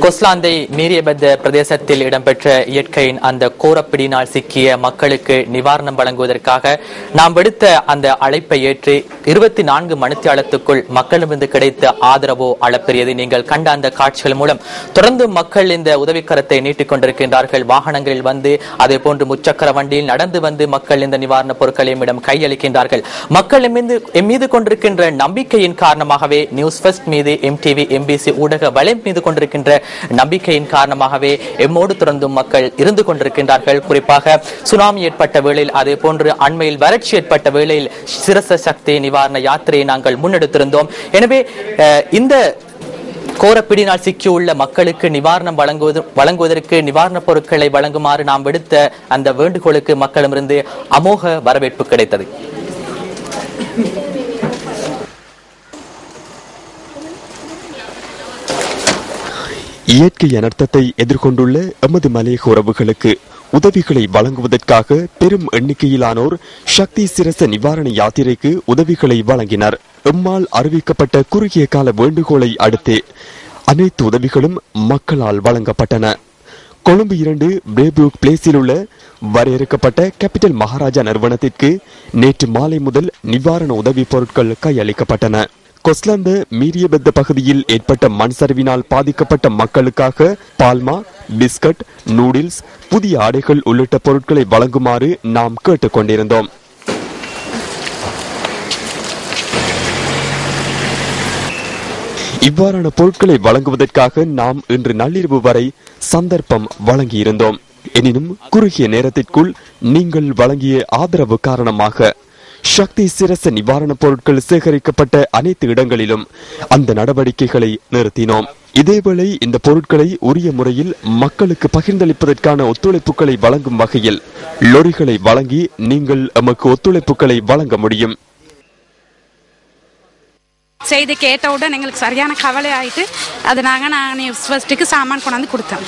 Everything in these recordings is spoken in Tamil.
கொஸ்லாந்தை மீரியபெத்த பிரதேசத்தில் இடம்பெற்ற இயற்கையின் அந்த கோரப்பிடியினால் சிக்கிய மக்களுக்கு நிவாரணம் வழங்குவதற்காக நாம் விடுத்த அந்த அழைப்பை ஏற்று 24 மணித்தியாலத்துக்குள் மக்களிடமிருந்து கிடைத்த ஆதரவோ அளப்பெரியது. நீங்கள் கண்ட அந்த காட்சிகள் மூலம் தொடர்ந்து மக்கள் இந்த உதவிக்கரத்தை நீட்டிக் கொண்டிருக்கின்றார்கள். வாகனங்களில் வந்து அதே போன்று முச்சக்கர வண்டியில் நடந்து வந்து மக்கள் இந்த நிவாரணப் பொருட்களை எம்மிடம் கையளிக்கின்றார்கள். மக்கள் மீது கொண்டிருக்கின்ற நம்பிக்கையின் காரணமாகவே நியூஸ் ஃபர்ஸ்ட் மீது MTV MBC ஊடக வலை மீது கொண்டிருக்கின்ற நம்பிக்கையின் காரணமாகவே எம்மோடு தொடர்ந்தும் மக்கள் இருந்து கொண்டிருக்கின்றார்கள். குறிப்பாக சுனாமி ஏற்பட்ட வேளையில், அதே போன்று அண்மையில் வறட்சி ஏற்பட்ட வேளையில் சிரச சக்தி நிவாரண யாத்திரையை நாங்கள் முன்னெடுத்திருந்தோம். எனவே இந்த கோரப்பிடினால் சிக்கியுள்ள மக்களுக்கு நிவாரணம் வழங்குவதற்கு நிவாரணப் பொருட்களை வழங்குமாறு நாம் விடுத்த அந்த வேண்டுகோளுக்கு மக்களிடமிருந்து அமோக வரவேற்பு கிடைத்தது. இயற்கை அனர்த்தத்தை எதிர்கொண்டுள்ள எமது மலையக உறவுகளுக்கு உதவிகளை வழங்குவதற்காக பெரும் எண்ணிக்கையிலானோர் சக்தி சிரச நிவாரண யாத்திரைக்கு உதவிகளை வழங்கினர். எம்மால் அறிவிக்கப்பட்ட குறுகிய கால வேண்டுகோளை அடுத்து அனைத்து உதவிகளும் மக்களால் வழங்கப்பட்டன. கொழும்பு 2 பிரேபுக் பிளேஸில் உள்ள வரையறுக்கப்பட்ட கேபிட்டல் மகாராஜா நிறுவனத்திற்கு நேற்று மாலை முதல் நிவாரண உதவி பொருட்கள் கையளிக்கப்பட்டன. கொஸ்லாந்த மீரியபெத்த பகுதியில் ஏற்பட்ட மண் சரிவினால் பாதிக்கப்பட்ட மக்களுக்காக பால்மா, பிஸ்கட், நூடில்ஸ், புதிய ஆடைகள் உள்ளிட்ட பொருட்களை வழங்குமாறு நாம் கேட்டுக் கொண்டிருந்தோம். இவ்வாறான பொருட்களை வழங்குவதற்காக நாம் இன்று நள்ளிரவு வரை சந்தர்ப்பம் வழங்கியிருந்தோம். எனினும் குறுகிய நேரத்திற்குள் நீங்கள் வழங்கிய ஆதரவு காரணமாக சக்தி சிரச நிவாரணப் பொருட்கள் சேகரிக்கப்பட்ட அனைத்து இடங்களிலும் அந்த நடவடிக்கைகளை நிறுத்தினோம். இதேவேளை இந்த பொருட்களை உரிய முறையில் மக்களுக்கு பகிர்ந்தளிப்பதற்கான ஒத்துழைப்புகளை வழங்கும் வகையில் லொரிகளை வழங்கி நீங்கள் எமக்கு ஒத்துழைப்புகளை வழங்க முடியும். செய்தி கேட்டவுடன் எங்களுக்கு சரியான கவலை ஆயிட்டு அது நாங்கள் நியூஸ் ஃபர்ஸ்ட்டுக்கு சாமான் கொண்டாந்து கொடுத்தோம்.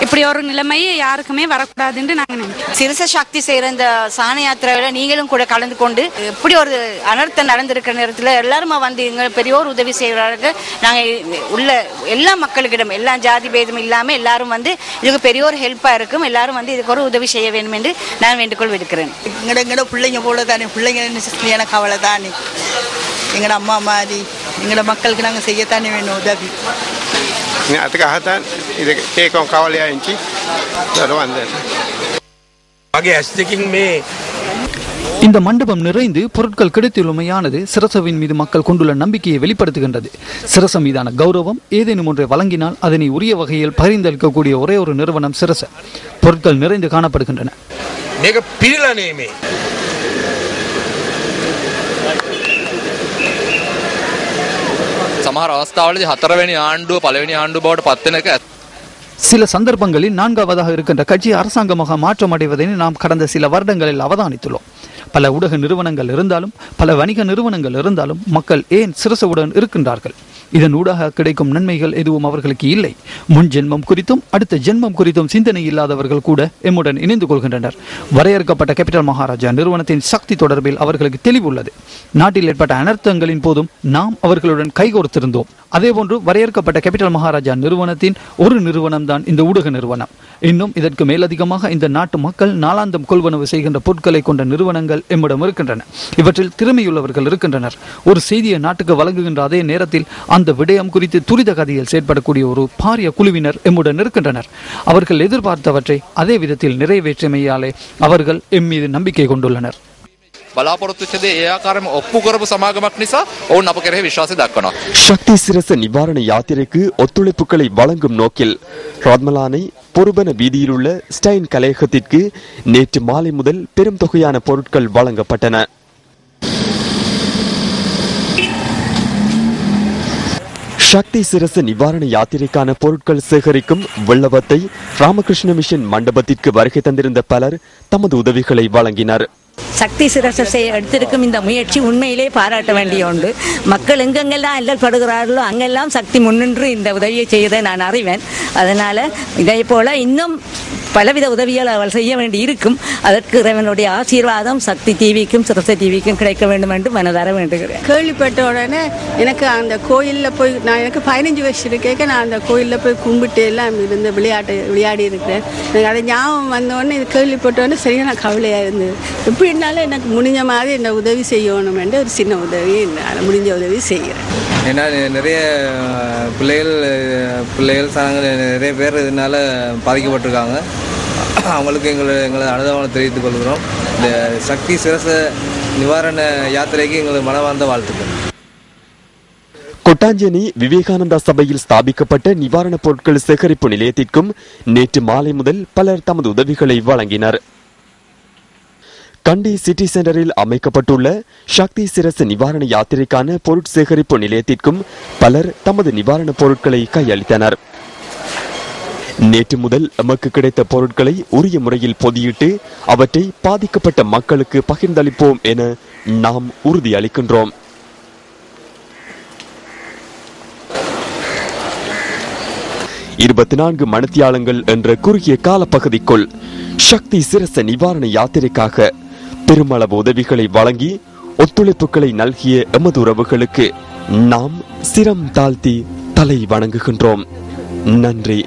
இப்படி ஒரு நிலைமை யாருக்குமே வரக்கூடாதுன்னு நாங்கள் நினைக்கிறோம். சிரச சக்தி செய்கிற இந்த சாண யாத்திரையில் நீங்களும் கூட கலந்து கொண்டு இப்படி ஒரு அனர்த்தம் நடந்திருக்கிற நேரத்தில் எல்லாருமா வந்து எங்கள் பெரியோர் உதவி செய்கிறார்கள். நாங்கள் உள்ள எல்லா மக்களுக்கிடம் எல்லா ஜாதி பேதம் இல்லாமல் எல்லாரும் வந்து இதுக்கு பெரியோர் ஹெல்ப்பாக இருக்கும். எல்லாரும் வந்து இதுக்கு ஒரு உதவி செய்ய வேண்டும் என்று நான் வேண்டுகோள் விடுக்கிறேன். எங்களோட பிள்ளைங்க போல தானே, பிள்ளைங்க கவலை தானே, எங்களோட அம்மா மாதிரி எங்களோட மக்களுக்கு நாங்கள் செய்யத்தானே வேணும் உதவி. அதுக்காகத்தான் இது கேட்கும் கவலையாச்சு வந்தேன். இந்த மண்டபம் நிறைந்து பொருட்கள் கிடைத்துள்ளமையானது சிரசவின் மீது மக்கள் கொண்டுள்ள நம்பிக்கையை வெளிப்படுத்துகின்றது. சிரச மீதான கௌரவம் ஏதேனும் ஒன்றை வழங்கினால் அதனை உரிய வகையில் பகிர்ந்தளிக்கக்கூடிய ஒரே ஒரு நிறுவனம் சிரச. பொருட்கள் நிறைந்து காணப்படுகின்றன. සමහර අවස්ථාවලදී 4 වෙනි ආණ්ඩුව පළවෙනි ආණ්ඩුව බවට පත් වෙන එක சில சந்தர்ப்பங்களில் 4வதாக இருக்கின்ற கட்சி அரசாங்கமாக மாற்றமடைவதை நாம் கடந்த சில வருடங்களில் அவதானித்துள்ளோம். பல ஊடக நிறுவனங்கள் இருந்தாலும் பல வணிக நிறுவனங்கள் இருந்தாலும் மக்கள் ஏன் சிரசவுடன் இருக்கின்றார்கள்? இதன் ஊடாக கிடைக்கும் நன்மைகள் எதுவும் அவர்களுக்கு இல்லை. முன் ஜென்மம் குறித்தும் அடுத்த ஜென்மம் குறித்தும் சிந்தனை இல்லாதவர்கள் கூட எம்முடன் இணைந்து கொள்கின்றனர். வரையறுக்கப்பட்ட கேபிட்டல் மகாராஜா நிறுவனத்தின் சக்தி தொடர்பில் அவர்களுக்கு தெளிவுள்ளது. நாட்டில் ஏற்பட்ட அனர்த்தங்களின் போதும் நாம் அவர்களுடன் கைகோர்த்திருந்தோம். அதேபோன்று வரையறுக்கப்பட்ட கேபிட்டல் மகாராஜா நிறுவனத்தின் ஒரு நிறுவனம் தான் இந்த ஊடக நிறுவனம். இன்னும் இதற்கு மேலதிகமாக இந்த நாட்டு மக்கள் நாளாந்தம் கொள்வனவு செய்கின்ற பொருட்களை கொண்ட நிறுவனங்கள் எம்மிடம் இருக்கின்றன. இவற்றில் திறமையுள்ளவர்கள் இருக்கின்றனர். ஒரு செய்தியை நாட்டுக்கு வழங்குகின்ற அதே நேரத்தில் அந்த விடயம் குறித்து துரித கதியில் செயற்படக்கூடிய ஒரு பாரிய குழுவினர் எம்முடன் இருக்கின்றனர். அவர்கள் எதிர்பார்த்தவற்றை அதே விதத்தில் நிறைவேற்றமையாலே அவர்கள் எம் மீது நம்பிக்கை கொண்டுள்ளனர். බලාපොරොත්තු වෙච්ච දේ ඒ ආකාරයෙන්ම ඔප්පු කරපු සමාගමක් නිසා ඔවුන් අප කෙරෙහි විශ්වාසය දක්වනවා. சக்தி சிரச நிவாரண யாத்திரைக்கு ஒத்துழைப்புகளை வழங்கும் நோக்கில் ராத்மலானை பொருபன வீதியில் உள்ள ஸ்டைன் கலையகத்திற்கு நேற்று மாலை முதல் பெரும் தொகையான பொருட்கள் வழங்கப்பட்டன. சக்தி சிரச நிவாரண யாத்திரைக்கான பொருட்கள் சேகரிக்கும் வெள்ளவத்தை ராமகிருஷ்ண மிஷன் மண்டபத்திற்கு வருகை தந்திருந்த பலர் தமது உதவிகளை வழங்கினர். சக்தி சிரசை எடுத்திருக்கும் இந்த முயற்சி உண்மையிலே பாராட்ட வேண்டிய ஒன்று. மக்கள் எங்கெங்கெல்லாம் அல்லல்படுகிறார்களோ அங்கெல்லாம் சக்தி முன்னின்று இந்த உதவியை செய்வதை நான் அறிவேன். அதனால் இதே போல் இன்னும் பலவித உதவிகள் அவள் செய்ய வேண்டி இருக்கும். அதற்கு இறைவனுடைய ஆசீர்வாதம் சக்தி டிவிக்கும் சிரசை டிவிக்கும் கிடைக்க வேண்டும் என்று மனதார வேண்டுகிறேன். கேள்விப்பட்ட உடனே எனக்கு அந்த கோயிலில் போய் எனக்கு 15 வயசு இருக்கேன். நான் அந்த கோயிலில் போய் கும்பிட்டு எல்லாம் இருந்து விளையாடி இருக்கிறேன். எனக்கு அதை ஞாபகம் வந்தோடனே இது கேள்விப்பட்டோடனே சரியான கவலையாக இருந்தது. எப்படின்னாலும் எனக்கு முடிஞ்ச மாதிரி என்ன உதவி செய்யணும் என்று ஒரு சின்ன உதவி முடிஞ்ச உதவி செய்கிறேன். ஏன்னா நிறைய பிள்ளைகள் நிறைய பேர் இதனால பாதிக்கப்பட்டிருக்காங்க. அவங்களுக்கு எங்களது அனுதாபங்களை தெரிவித்துக் கொள்கிறோம். இந்த சக்தி சிரச நிவாரண யாத்திரைக்கு எங்களது மனமார்ந்த வாழ்த்துக்கள். கொட்டாஞ்சேரி விவேகானந்தா சபையில் ஸ்தாபிக்கப்பட்ட நிவாரணப் பொருட்கள் சேகரிப்பு நிலையத்திற்கும் நேற்று மாலை முதல் பலர் தமது உதவிகளை வழங்கினர். கண்டி சிட்டி சென்டரில் அமைக்கப்பட்டுள்ள சக்தி சிரச நிவாரண யாத்திரைக்கான பொருட்சேகரிப்பு நிலையத்திற்கும் பலர் தமது நிவாரணப் பொருட்களை கையளித்தனர். நேற்று முதல் எமக்கு கிடைத்த பொருட்களை உரிய முறையில் பொதியிட்டு அவற்றை பாதிக்கப்பட்ட மக்களுக்கு பகிர்ந்தளிப்போம் என நாம் உறுதியளிக்கின்றோம். இருபத்தி மணித்தியாலங்கள் என்ற குறுகிய காலப்பகுதிக்குள் சக்தி சிரச நிவாரண யாத்திரைக்காக பெருமளவு உதவிகளை வழங்கி ஒத்துழைப்புகளை நல்கிய எமது உறவுகளுக்கு நாம் சிரம் தாழ்த்தி தலை வணங்குகின்றோம். நன்றி.